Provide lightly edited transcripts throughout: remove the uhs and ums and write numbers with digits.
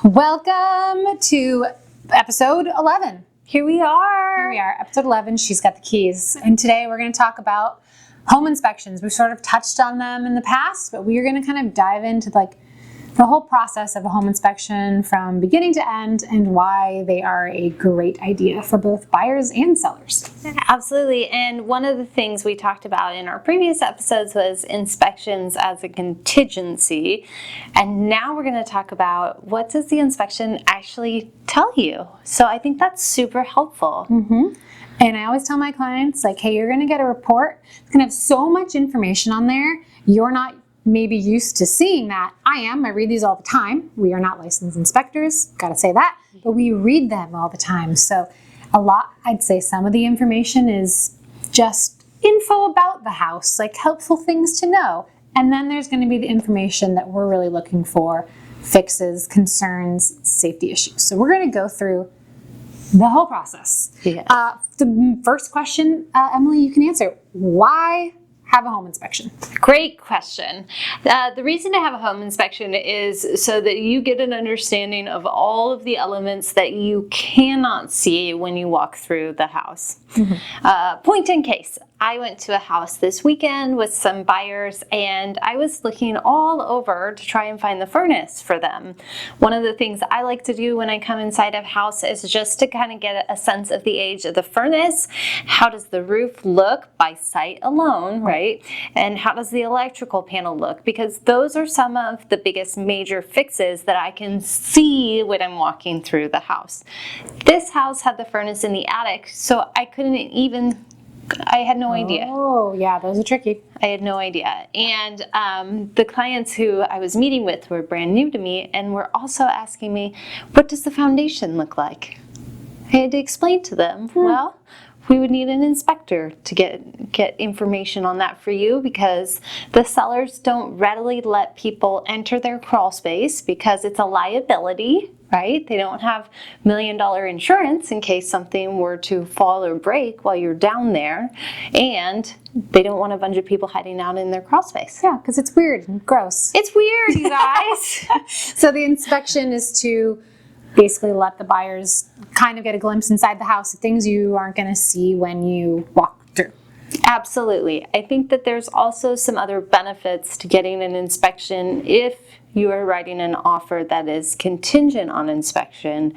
Welcome to episode 11. Here we are, episode 11. She's got the keys. And today we're going to talk about home inspections. We've sort of touched on them in the past, but we are going to kind of dive into the whole process of a home inspection from beginning to end and why they are a great idea for both buyers and sellers. Absolutely. And one of the things we talked about in our previous episodes was inspections as a contingency. And now we're going to talk about what does the inspection actually tell you. So I think that's super helpful. And I always tell my clients, like, hey, you're going to get a report. It's going to have so much information on there. You're not maybe used to seeing that. I am. I read these all the time. We are not licensed inspectors, got to say that, but we read them all the time. So I'd say some of the information is just info about the house, like helpful things to know. And then there's going to be the information that we're really looking for, fixes, concerns, safety issues. So we're going to go through the whole process. Yes. The first question, Emily, you can answer. Why have a home inspection? Great question. The reason to have a home inspection is so that you get an understanding of all of the elements that you cannot see when you walk through the house. Point in case, I went to a house this weekend with some buyers and I was looking all over to try and find the furnace for them. One of the things I like to do when I come inside a house is just to kind of get a sense of the age of the furnace. How does the roof look by sight alone, right? And how does the electrical panel look? Because those are some of the biggest major fixes that I can see when I'm walking through the house. This house had the furnace in the attic, so I had no idea. Oh, yeah, those are tricky. I had no idea. And the clients who I was meeting with were brand new to me and were also asking me, what does the foundation look like? I had to explain to them, well, we would need an inspector to get information on that for you because the sellers don't readily let people enter their crawl space because it's a liability, right? They don't have $1 million insurance in case something were to fall or break while you're down there. And they don't want a bunch of people hiding out in their crawl space. Yeah, because it's weird and gross. It's weird, you guys. So the inspection is to basically let the buyers kind of get a glimpse inside the house of things you aren't going to see when you walk through. Absolutely. I think that there's also some other benefits to getting an inspection if you are writing an offer that is contingent on inspection,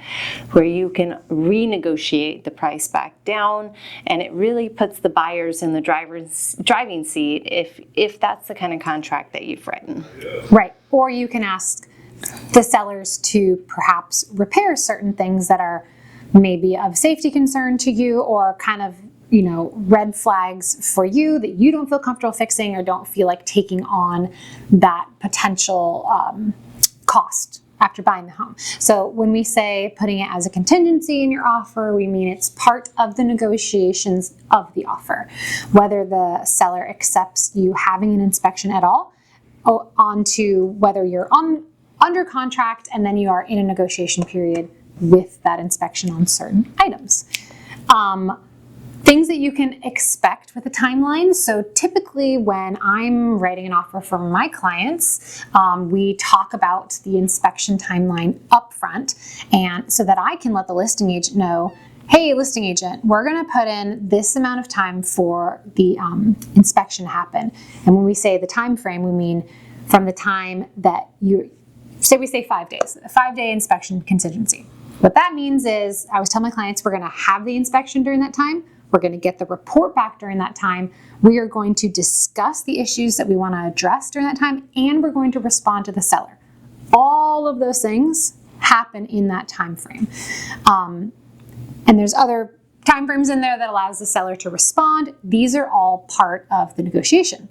where you can renegotiate the price back down, and it really puts the buyers in the driving seat if that's the kind of contract that you've written. Right. Or you can ask the sellers to perhaps repair certain things that are maybe of safety concern to you or kind of, red flags for you that you don't feel comfortable fixing or don't feel like taking on that potential cost after buying the home. So when we say putting it as a contingency in your offer, we mean it's part of the negotiations of the offer. Whether the seller accepts you having an inspection at all, onto whether you're under contract and then you are in a negotiation period with that inspection on certain items. Things that you can expect with a timeline. So typically when I'm writing an offer for my clients, we talk about the inspection timeline up front, and so that I can let the listing agent know, hey, listing agent, we're going to put in this amount of time for the inspection to happen. And when we say the time frame, we mean from the time that we say 5 days, a 5-day inspection contingency. What that means is, I always tell my clients, we're going to have the inspection during that time. We're going to get the report back during that time. We are going to discuss the issues that we want to address during that time, and we're going to respond to the seller. All of those things happen in that time frame. And there's other time frames in there that allows the seller to respond. These are all part of the negotiation.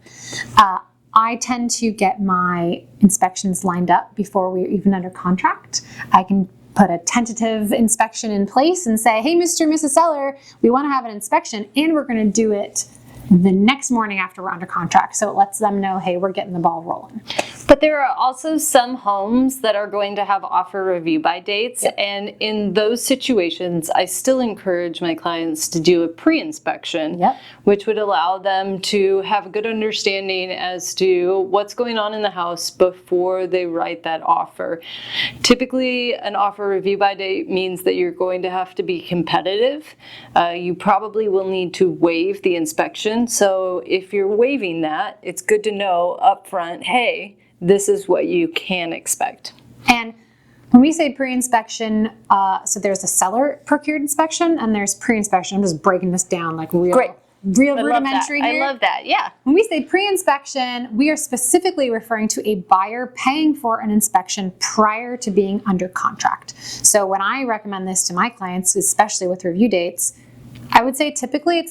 I tend to get my inspections lined up before we're even under contract. I can put a tentative inspection in place and say, hey, Mr. and Mrs. Seller, we want to have an inspection, and we're going to do it the next morning after we're under contract. So it lets them know, hey, we're getting the ball rolling. But there are also some homes that are going to have offer review by dates. Yep. And in those situations, I still encourage my clients to do a pre-inspection, Yep. which would allow them to have a good understanding as to what's going on in the house before they write that offer. Typically, an offer review by date means that you're going to have to be competitive. You probably will need to waive the inspection. So if you're waiving that, it's good to know upfront, hey, this is what you can expect. And when we say pre-inspection, so there's a seller procured inspection and there's pre-inspection. I'm just breaking this down like real Great. real I love that. rudimentary here. I love that. Yeah. When we say pre-inspection, we are specifically referring to a buyer paying for an inspection prior to being under contract. So when I recommend this to my clients, especially with review dates, I would say typically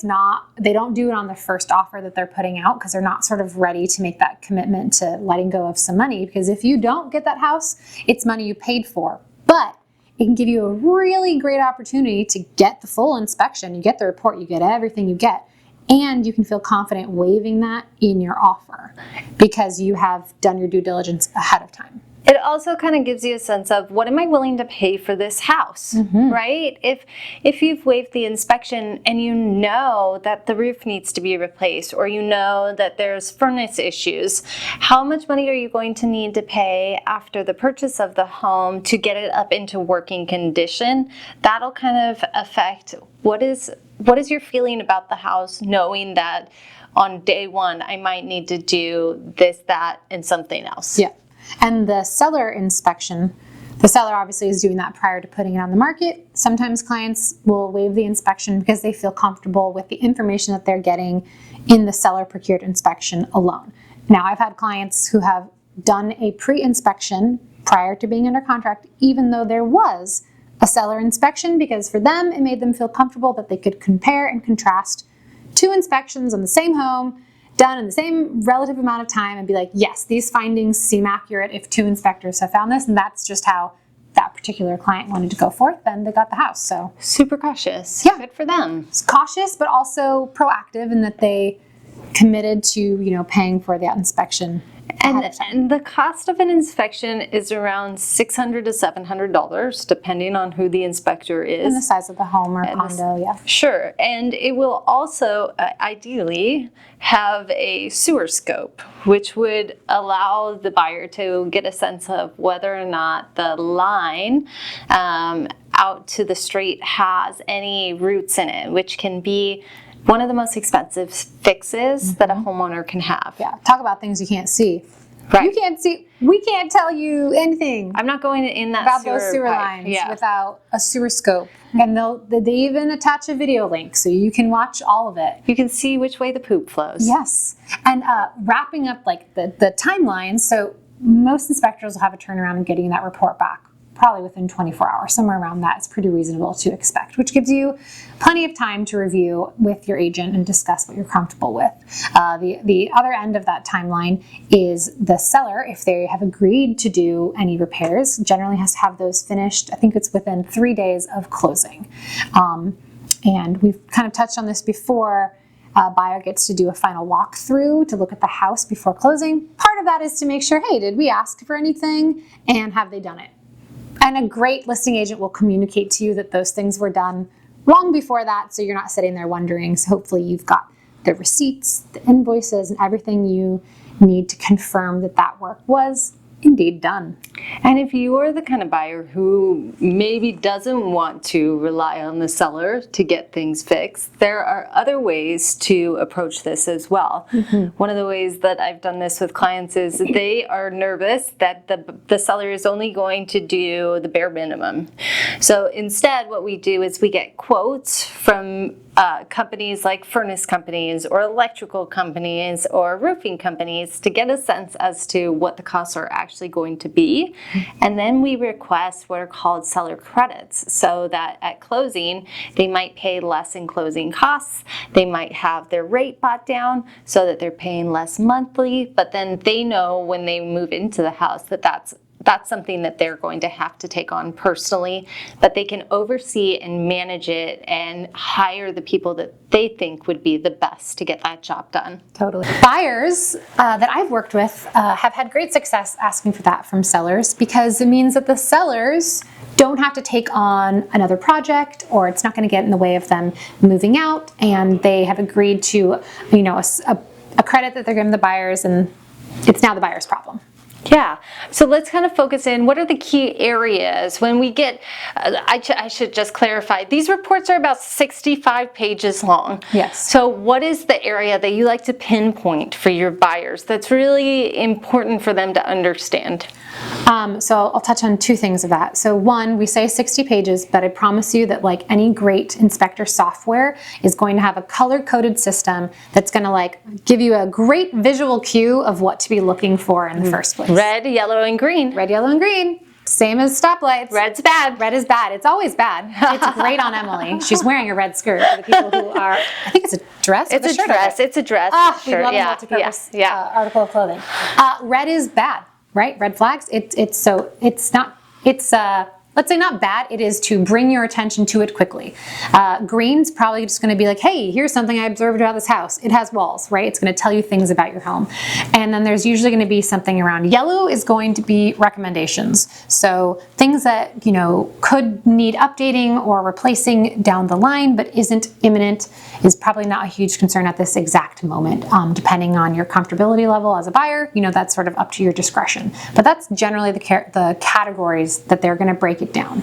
they don't do it on the first offer that they're putting out because they're not sort of ready to make that commitment to letting go of some money. Because if you don't get that house, it's money you paid for. But it can give you a really great opportunity to get the full inspection. You get the report, you get everything you get. And you can feel confident waiving that in your offer because you have done your due diligence ahead of time. It also kind of gives you a sense of what am I willing to pay for this house, right? If you've waived the inspection and you know that the roof needs to be replaced or you know that there's furnace issues, how much money are you going to need to pay after the purchase of the home to get it up into working condition? That'll kind of affect what is your feeling about the house, knowing that on day one I might need to do this, that, and something else. Yeah. And the seller inspection, the seller obviously is doing that prior to putting it on the market. Sometimes clients will waive the inspection because they feel comfortable with the information that they're getting in the seller procured inspection alone. Now, I've had clients who have done a pre-inspection prior to being under contract, even though there was a seller inspection, because for them, it made them feel comfortable that they could compare and contrast two inspections on the same home done in the same relative amount of time and be like, yes, these findings seem accurate if two inspectors have found this, and that's just how that particular client wanted to go forth, then they got the house. So super cautious. Yeah. Good for them. It's cautious, but also proactive in that they committed to, paying for that inspection. And the cost of an inspection is around $600 to $700, depending on who the inspector is. And the size of the home or condo, yeah. Sure, and it will also ideally have a sewer scope, which would allow the buyer to get a sense of whether or not the line out to the street has any roots in it, which can be one of the most expensive fixes that a homeowner can have. Yeah, talk about things you can't see. Right. You can't see, we can't tell you anything I'm not going in that about those sewer pipe. lines without a sewer scope. And they even attach a video link so you can watch all of it. You can see which way the poop flows. Yes. And wrapping up like the timeline, so most inspectors will have a turnaround of getting that report back probably within 24 hours, somewhere around that is pretty reasonable to expect, which gives you plenty of time to review with your agent and discuss what you're comfortable with. The other end of that timeline is the seller, if they have agreed to do any repairs, generally has to have those finished. I think it's within 3 days of closing. And we've kind of touched on this before. Buyer gets to do a final walkthrough to look at the house before closing. Part of that is to make sure, hey, did we ask for anything and have they done it? And a great listing agent will communicate to you that those things were done long before that, so you're not sitting there wondering. So hopefully you've got the receipts, the invoices, and everything you need to confirm that that work was indeed done. And if you're the kind of buyer who maybe doesn't want to rely on the seller to get things fixed, there are other ways to approach this as well. One of the ways that I've done this with clients is they are nervous that the seller is only going to do the bare minimum. So instead, what we do is we get quotes from companies like furnace companies or electrical companies or roofing companies to get a sense as to what the costs are actually going to be. And then we request what are called seller credits, so that at closing, they might pay less in closing costs. They might have their rate brought down so that they're paying less monthly, but then they know when they move into the house that that's that's something that they're going to have to take on personally, but they can oversee and manage it and hire the people that they think would be the best to get that job done. Totally. Buyers that I've worked with have had great success asking for that from sellers, because it means that the sellers don't have to take on another project, or it's not going to get in the way of them moving out, and they have agreed to, a credit that they're giving the buyers, and it's now the buyer's problem. Yeah, so let's kind of focus in. What are the key areas when we get, I should just clarify, these reports are about 65 pages long. Yes. So what is the area that you like to pinpoint for your buyers that's really important for them to understand? So I'll touch on two things of that. So one, we say 60 pages, but I promise you that like any great inspector software is going to have a color-coded system that's going to like give you a great visual cue of what to be looking for in the first place. Red, yellow, and green. Red, yellow, and green. Same as stoplights. Red's bad. Red is bad. It's always bad. It's great on Emily. She's wearing a red skirt. For the people who are, I think it's a dress. It's a dress. It's a dress. We love a multi-purpose article of clothing. Red is bad, right? Red flags. Let's say not bad, it is to bring your attention to it quickly. Green's probably just gonna be like, hey, here's something I observed about this house. It has walls, right? It's gonna tell you things about your home. And then there's usually gonna be something around. Yellow is going to be recommendations. So things that, could need updating or replacing down the line, but isn't imminent, is probably not a huge concern at this exact moment. Depending on your comfortability level as a buyer, that's sort of up to your discretion. But that's generally the categories that they're gonna break it down.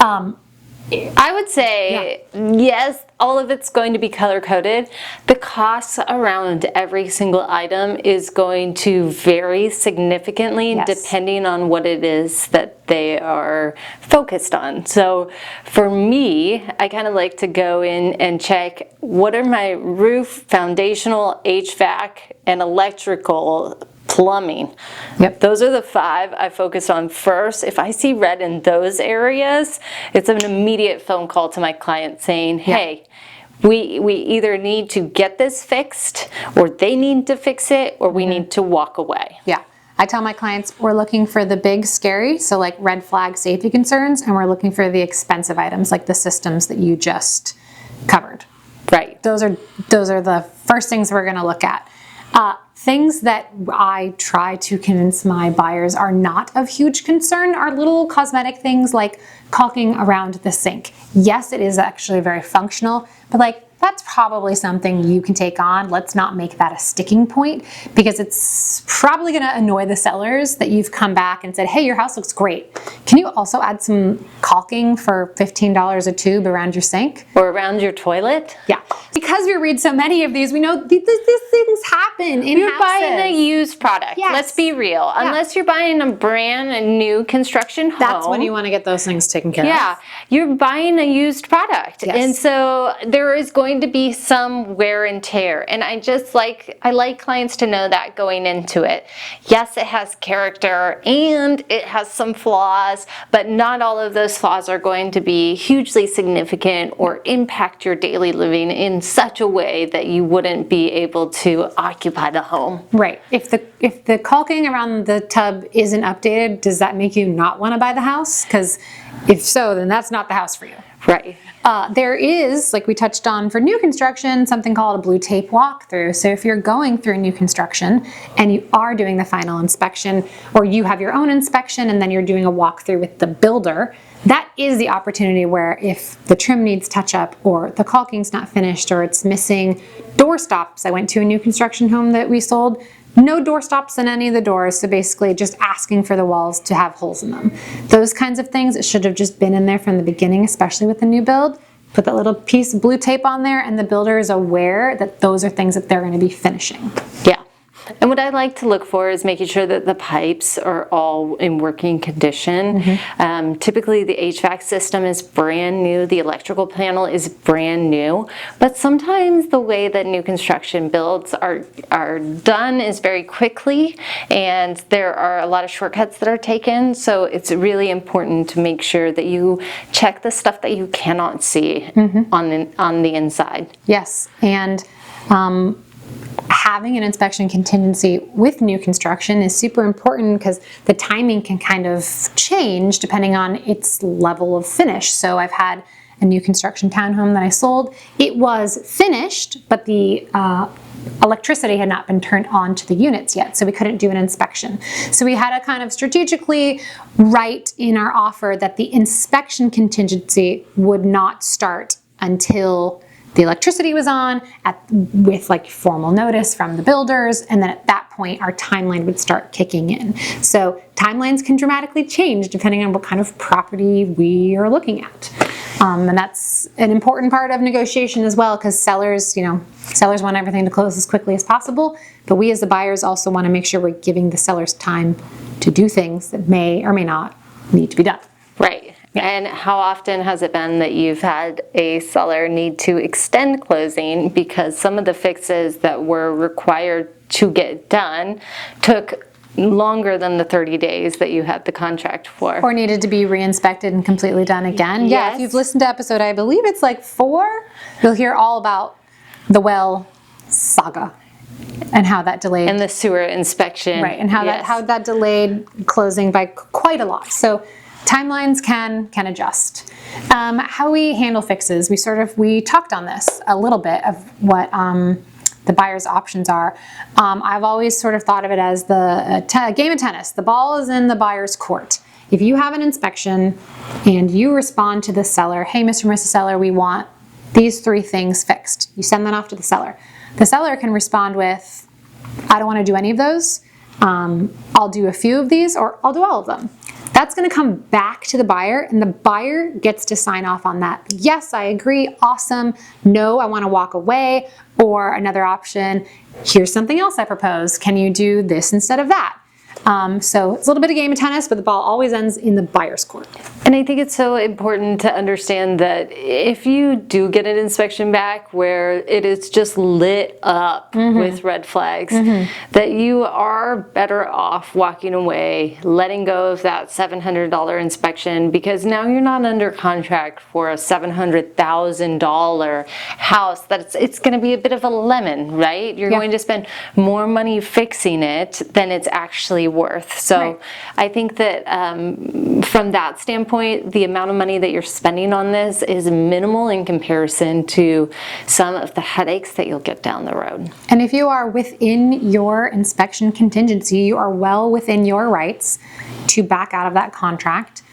I would say, yes, all of it's going to be color-coded. The costs around every single item is going to vary significantly depending on what it is that they are focused on. So for me, I kind of like to go in and check what are my roof, foundational, HVAC, and electrical plumbing. Yep. Those are the 5 I focus on first. If I see red in those areas, it's an immediate phone call to my client saying, hey, we either need to get this fixed, or they need to fix it, or we need to walk away. Yeah. I tell my clients we're looking for the big scary, so like red flag safety concerns, and we're looking for the expensive items like the systems that you just covered. Right. Those are the first things we're going to look at. Things that I try to convince my buyers are not of huge concern are little cosmetic things like caulking around the sink. Yes, it is actually very functional, but that's probably something you can take on. Let's not make that a sticking point, because it's probably going to annoy the sellers that you've come back and said, hey, your house looks great. Can you also add some caulking for $15 a tube around your sink? Or around your toilet? Yeah. Because we read so many of these, we know these things happen in You're houses. buying a used product. Yes. Let's be real. Yeah. Unless you're buying a brand new construction home. That's when you want to get those things taken care of. Yeah, you're buying a used product. Yes. And so there is going to be some wear and tear. And I like clients to know that going into it. Yes, it has character and it has some flaws, but not all of those flaws are going to be hugely significant or impact your daily living in such a way that you wouldn't be able to occupy the home. Right. If the caulking around the tub isn't updated, does that make you not want to buy the house? Because if so, then that's not the house for you. Right. There is, like we touched on for new construction, something called a blue tape walkthrough. So if you're going through new construction and you are doing the final inspection, or you have your own inspection and then you're doing a walkthrough with the builder, that is the opportunity where if the trim needs touch up, or the caulking's not finished, or it's missing door stops. I went to a new construction home that we sold. No door stops in any of the doors, so basically just asking for the walls to have holes in them. Those kinds of things, it should have just been in there from the beginning, especially with the new build. Put that little piece of blue tape on there, and the builder is aware that those are things that they're going to be finishing. Yeah. And what I like to look for is making sure that the pipes are all in working condition. Mm-hmm. Typically the HVAC system is brand new, the electrical panel is brand new, but sometimes the way that new construction builds are done is very quickly, and there are a lot of shortcuts that are taken, so it's really important to make sure that you check the stuff that you cannot see on the inside. Yes, and having an inspection contingency with new construction is super important because the timing can kind of change depending on its level of finish. So I've had a new construction townhome that I sold. It was finished, but the electricity had not been turned on to the units yet, so we couldn't do an inspection. So we had to kind of strategically write in our offer that the inspection contingency would not start until the electricity was on with like formal notice from the builders, and then at that point our timeline would start kicking in. So timelines can dramatically change depending on what kind of property we are looking at. And that's an important part of negotiation as well, because sellers want everything to close as quickly as possible, but we as the buyers also want to make sure we're giving the sellers time to do things that may or may not need to be done. Right. Yeah. And how often has it been that you've had a seller need to extend closing because some of the fixes that were required to get done took longer than the 30 days that you had the contract for? Or needed to be re-inspected and completely done again. Yes. Yeah, if you've listened to episode, I believe it's like 4, you'll hear all about the well saga and how that delayed. And the sewer inspection. Right, and how that delayed closing by quite a lot. So timelines can adjust. How we handle fixes, we talked on this a little bit of what the buyer's options are. I've always sort of thought of it as the game of tennis. The ball is in the buyer's court. If you have an inspection and you respond to the seller, hey, Mr. and Mrs. Seller, we want these 3 things fixed. You send that off to the seller. The seller can respond with, I don't want to do any of those. I'll do a few of these, or I'll do all of them. That's going to come back to the buyer, and the buyer gets to sign off on that. Yes, I agree, awesome. No, I want to walk away. Or another option, here's something else I propose. Can you do this instead of that? So it's a little bit of game of tennis, but the ball always ends in the buyer's court. And I think it's so important to understand that if you do get an inspection back where it is just lit up with red flags, that you are better off walking away, letting go of that $700 inspection, because now you're not under contract for a $700,000 house. That it's going to be a bit of a lemon, right? You're going to spend more money fixing it than it's actually worth. So I think that from that standpoint, the amount of money that you're spending on this is minimal in comparison to some of the headaches that you'll get down the road. And if you are within your inspection contingency, you are well within your rights to back out of that contract.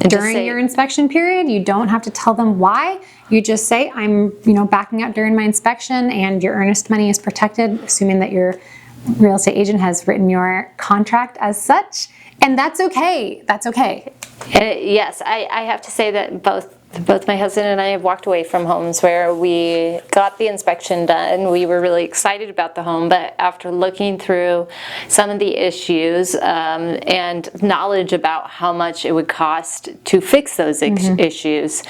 During your inspection period, you don't have to tell them why. You just say, I'm backing out during my inspection, and your earnest money is protected, assuming that your real estate agent has written your contract as such, and that's okay. That's okay. Yes, I have to say that both my husband and I have walked away from homes where we got the inspection done. We were really excited about the home, but after looking through some of the issues and knowledge about how much it would cost to fix those issues,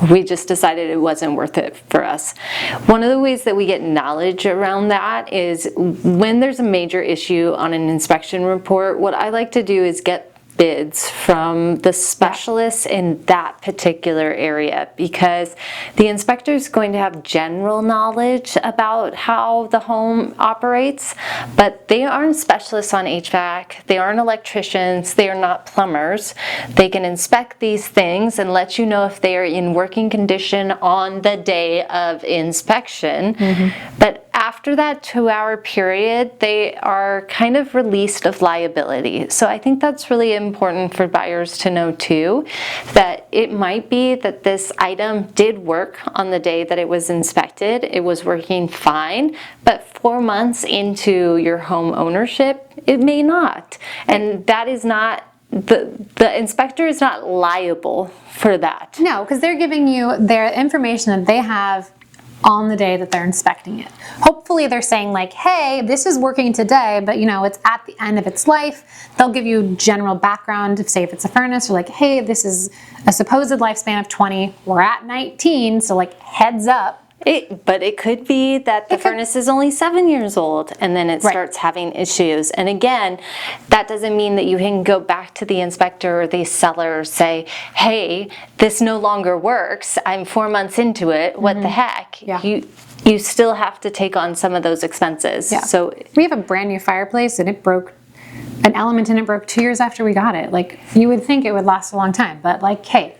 we just decided it wasn't worth it for us. One of the ways that we get knowledge around that is when there's a major issue on an inspection report, what I like to do is get bids from the specialists in that particular area, because the inspector is going to have general knowledge about how the home operates, but they aren't specialists on HVAC, they aren't electricians, they are not plumbers. They can inspect these things and let you know if they are in working condition on the day of inspection. But after that 2-hour period, they are kind of released of liability. So I think that's really important for buyers to know too, that it might be that this item did work on the day that it was inspected, it was working fine, but 4 months into your home ownership, it may not. And that is not, the inspector is not liable for that. No, because they're giving you their information that they have on the day that they're inspecting it. Hopefully they're saying like, hey, this is working today, but it's at the end of its life. They'll give you general background, say if it's a furnace, or like, hey, this is a supposed lifespan of 20, we're at 19, so like heads up, But it could be that the furnace is only 7 years old and then it Right. starts having issues. And again, that doesn't mean that you can go back to the inspector or the seller say, hey, this no longer works. I'm 4 months into it. What the heck? Yeah. You still have to take on some of those expenses. Yeah. So We have a brand new fireplace and it broke, an element in it broke 2 years after we got it. Like, you would think it would last a long time, but like, hey,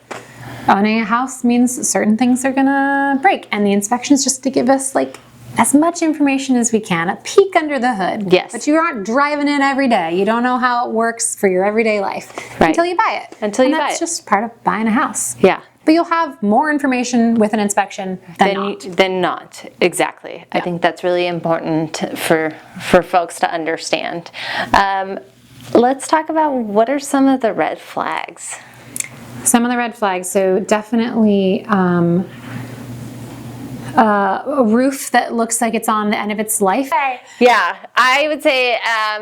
owning a house means certain things are gonna break, and the inspection is just to give us like as much information as we can, a peek under the hood. Yes. But you aren't driving it every day. You don't know how it works for your everyday life Right. until you buy it. Until you buy that's it. just part of buying a house. yeah. But you'll have more information with an inspection than not. Than not, exactly. I think that's really important for folks to understand. Let's talk about what are some of the red flags. Some of the red flags, so definitely a roof that looks like it's on the end of its life. Yeah, I would say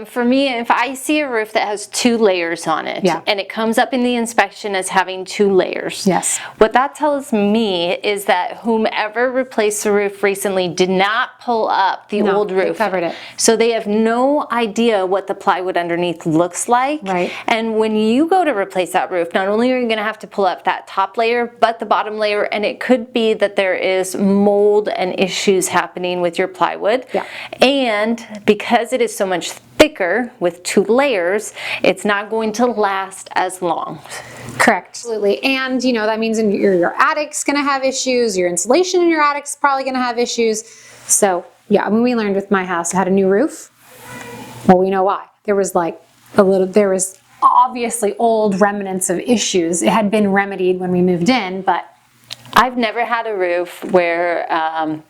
for me, if I see a roof that has 2 layers on it, Yeah. and it comes up in the inspection as having 2 layers, Yes. what that tells me is that whomever replaced the roof recently did not pull up the No, old they roof. covered it. So they have no idea what the plywood underneath looks like. Right. And when you go to replace that roof, not only are you going to have to pull up that top layer, but the bottom layer, and it could be that there is mold and issues happening with your plywood. Yeah. And because it is so much thicker with 2 layers, it's not going to last as long. Correct. Absolutely. And, you know, that means your attic's going to have issues. Your insulation in your attic's probably going to have issues. So, yeah, when we learned with my house, it had a new roof. Well, we know why. There was obviously old remnants of issues. It had been remedied when we moved in, but I've never had a roof where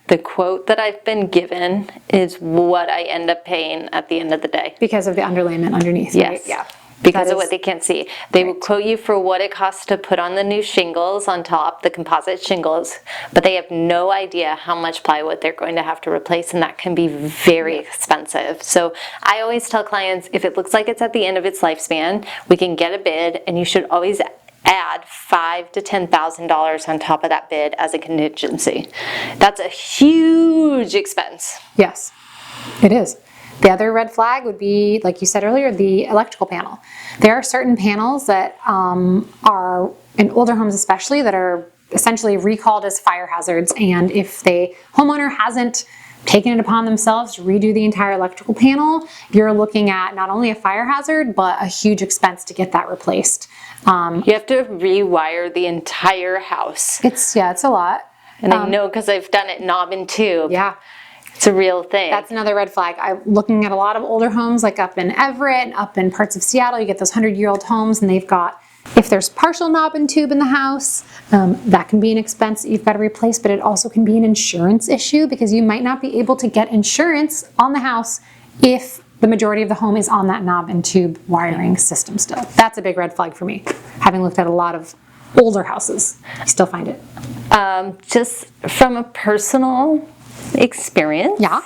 the quote that I've been given is what I end up paying at the end of the day. because of the underlayment underneath. Yes. Right? Yeah. Because That of what is- they can't see. They will quote you for what it costs to put on the new shingles on top, the composite shingles, but they have no idea how much plywood they're going to have to replace, and that can be very expensive. So I always tell clients, if it looks like it's at the end of its lifespan, we can get a bid, and you should always add $5,000 to $10,000 on top of that bid as a contingency. That's a huge expense. Yes, it is. The other red flag would be, like you said earlier, the electrical panel. There are certain panels that are, in older homes especially, that are essentially recalled as fire hazards. And if the homeowner hasn't taken it upon themselves to redo the entire electrical panel, you're looking at not only a fire hazard, but a huge expense to get that replaced. You have to rewire the entire house. It's a lot. And I know because I've done it knob and tube. Yeah. It's a real thing. That's another red flag. I'm looking at a lot of older homes, like up in Everett, up in parts of Seattle. You get those 100-year-old homes, and they've got, if there's partial knob and tube in the house, that can be an expense that you've got to replace, but it also can be an insurance issue because you might not be able to get insurance on the house if the majority of the home is on that knob and tube wiring system still. That's a big red flag for me, having looked at a lot of older houses. I still find it. Just from a personal experience. Yeah.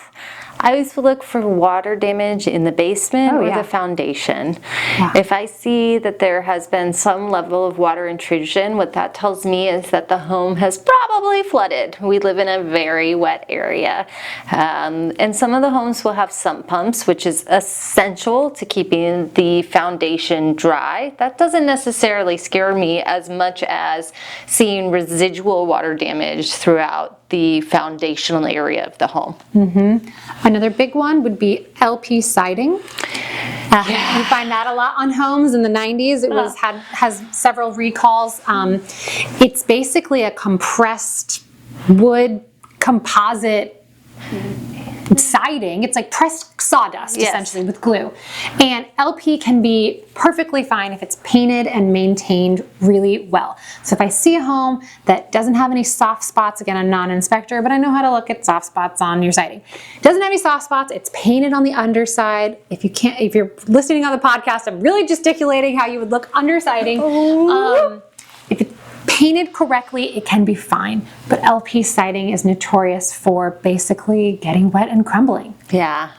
I always look for water damage in the basement or yeah. the foundation. Yeah. If I see that there has been some level of water intrusion, what that tells me is that the home has probably flooded. We live in a very wet area. And some of the homes will have sump pumps, which is essential to keeping the foundation dry. That doesn't necessarily scare me as much as seeing residual water damage throughout the foundational area of the home. Another big one would be LP siding. You find that a lot on homes in the 90s. It has several recalls. It's basically a compressed wood composite siding. It's like pressed sawdust, Yes. essentially, with glue. And LP can be perfectly fine if it's painted and maintained really well. So if I see a home that doesn't have any soft spots, again, I'm not an inspector, but I know how to look at soft spots on your siding. Doesn't have any soft spots, it's painted on the underside. If you're listening on the podcast, I'm really gesticulating how you would look under siding. If it's painted correctly, it can be fine. But LP siding is notorious for basically getting wet and crumbling. Yeah.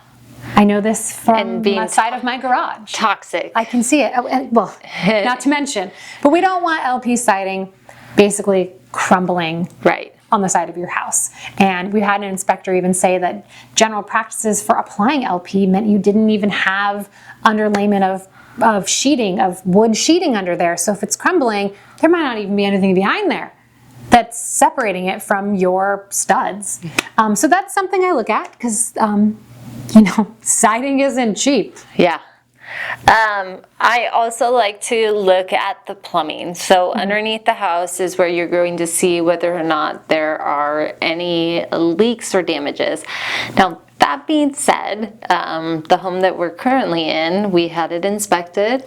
I know this from And being the side of my garage. Toxic. I can see it. Oh, and, well, not to mention, but we don't want LP siding basically crumbling Right. on the side of your house. And we had an inspector even say that general practices for applying LP meant you didn't even have underlayment of sheeting, of wood sheeting under there. So if it's crumbling, there might not even be anything behind there that's separating it from your studs. So that's something I look at because, siding isn't cheap. Yeah. I also like to look at the plumbing. So underneath the house is where you're going to see whether or not there are any leaks or damages. Now, that being said, the home that we're currently in, we had it inspected.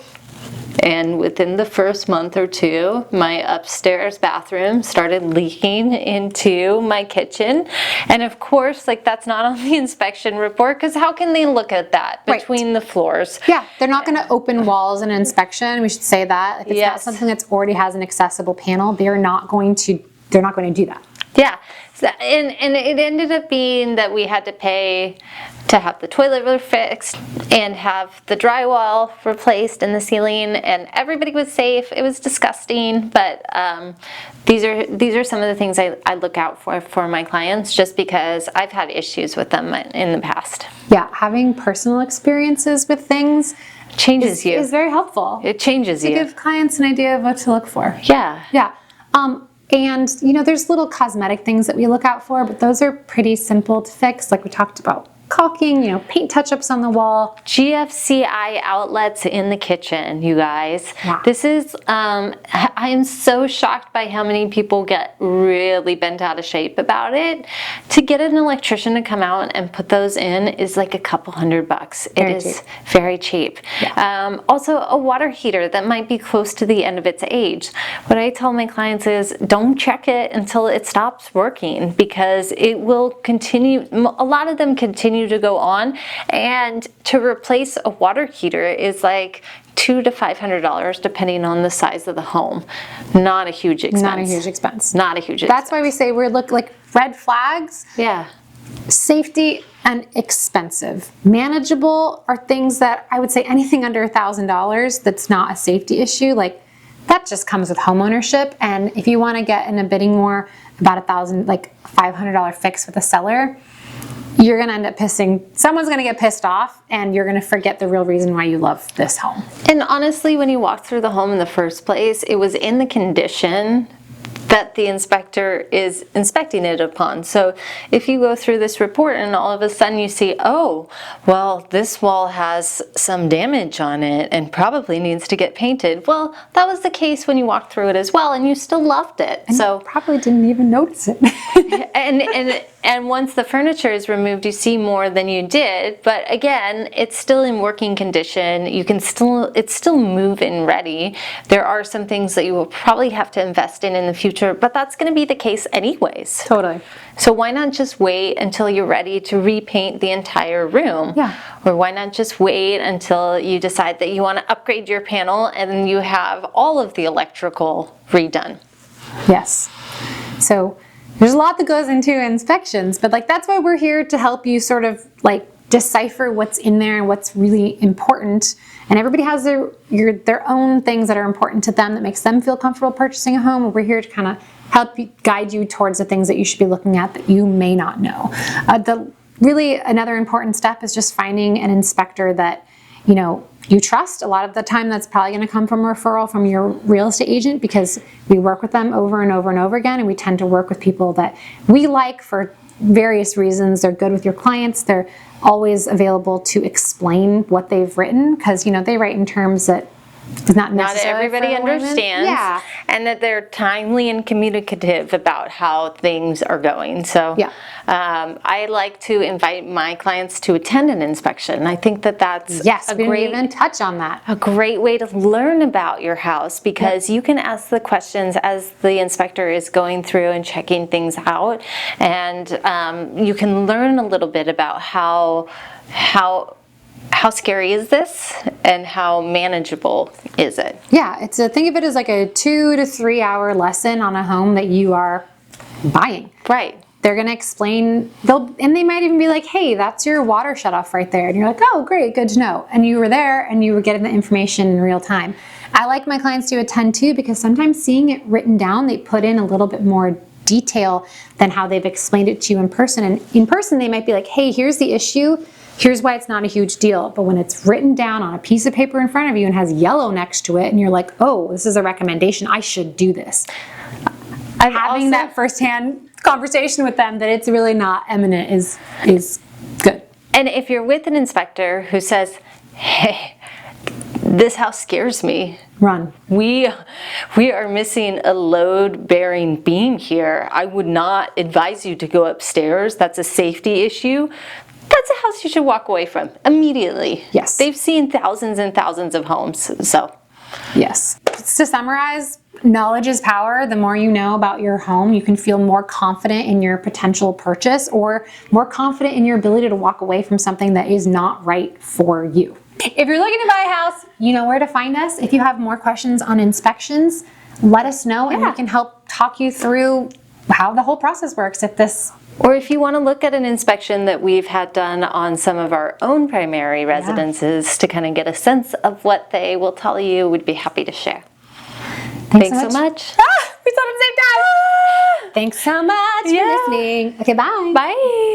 And within the first month or two, my upstairs bathroom started leaking into my kitchen. And of course, that's not on the inspection report because how can they look at that between the floors? Yeah, they're not going to open walls in an inspection. We should say that. If it's not something that's already has an accessible panel, they're not going to do that. Yeah, and it ended up being that we had to pay to have the toilet fixed and have the drywall replaced in the ceiling, and everybody was safe. It was disgusting, but these are some of the things I look out for my clients, just because I've had issues with them in the past. Yeah, having personal experiences with things changes you. Is very helpful. It changes you. To give clients an idea of what to look for. Yeah. Yeah. And there's little cosmetic things that we look out for, but those are pretty simple to fix. Like we talked about caulking, paint touch-ups on the wall. GFCI outlets in the kitchen, you guys. Yeah. This is, I am so shocked by how many people get really bent out of shape about it. To get an electrician to come out and put those in is like a couple $100. It is very cheap. Yeah. Also, a water heater that might be close to the end of its age. What I tell my clients is don't check it until it stops working, because it will continue. A lot of them continue to go on, and to replace a water heater is like $200 to $500 depending on the size of the home. Not a huge expense. Not a huge expense. Not a huge expense. That's why we say we look like red flags. Yeah. Safety and expensive. Manageable are things that I would say anything under $1,000 that's not a safety issue. That just comes with homeownership. And if you want to get in a bidding war about $500 fix with a seller, you're going to end up someone's going to get pissed off, and you're going to forget the real reason why you love this home. And honestly, when you walked through the home in the first place, it was in the condition that the inspector is inspecting it upon. So if you go through this report and all of a sudden you see, oh, well, this wall has some damage on it and probably needs to get painted. Well, that was the case when you walked through it as well, and you still loved it. And so you probably didn't even notice it. and once the furniture is removed, you see more than you did. But again, it's still in working condition. It's still move-in ready. There are some things that you will probably have to invest in the future, but that's going to be the case anyways. Totally. So why not just wait until you're ready to repaint the entire room? Yeah. Or why not just wait until you decide that you want to upgrade your panel and you have all of the electrical redone? Yes. So there's a lot that goes into inspections, but that's why we're here to help you sort of decipher what's in there and what's really important. And everybody has their own things that are important to them that makes them feel comfortable purchasing a home. And we're here to kind of help you, guide you towards the things that you should be looking at that you may not know. Really another important step is just finding an inspector that you trust. A lot of the time that's probably going to come from a referral from your real estate agent, because we work with them over and over and over again, and we tend to work with people that we like for various reasons. They're good with your clients. They're always available to explain what they've written, because they write in terms that is not necessary. Not everybody understands. Yeah. And that they're timely and communicative about how things are going. So yeah. I like to invite my clients to attend an inspection. I think that's we didn't even touch on that. A great way to learn about your house, because you can ask the questions as the inspector is going through and checking things out, and you can learn a little bit about how scary is this and how manageable is it? Yeah, think of it as like a 2 to 3 hour lesson on a home that you are buying. Right. They're going to explain, and they might even be like, hey, that's your water shutoff right there. And you're like, oh, great, good to know. And you were there and you were getting the information in real time. I like my clients to attend too, because sometimes seeing it written down, they put in a little bit more detail than how they've explained it to you in person. And in person, they might be like, hey, here's the issue. Here's why it's not a huge deal. But when it's written down on a piece of paper in front of you and has yellow next to it, and you're like, oh, this is a recommendation, I should do this. Having that firsthand conversation with them that it's really not imminent is good. And if you're with an inspector who says, hey, this house scares me. Run. We are missing a load-bearing beam here. I would not advise you to go upstairs. That's a safety issue. That's a house you should walk away from immediately. Yes. They've seen thousands and thousands of homes, so. Yes. To summarize, knowledge is power. The more you know about your home, you can feel more confident in your potential purchase or more confident in your ability to walk away from something that is not right for you. If you're looking to buy a house, you know where to find us. If you have more questions on inspections, let us know and we can help talk you through how the whole process works. Or if you want to look at an inspection that we've had done on some of our own primary residences to kind of get a sense of what they will tell you, we'd be happy to share. Thanks so much. We saw it at the same time. Thanks so much for listening. Okay, bye. Bye.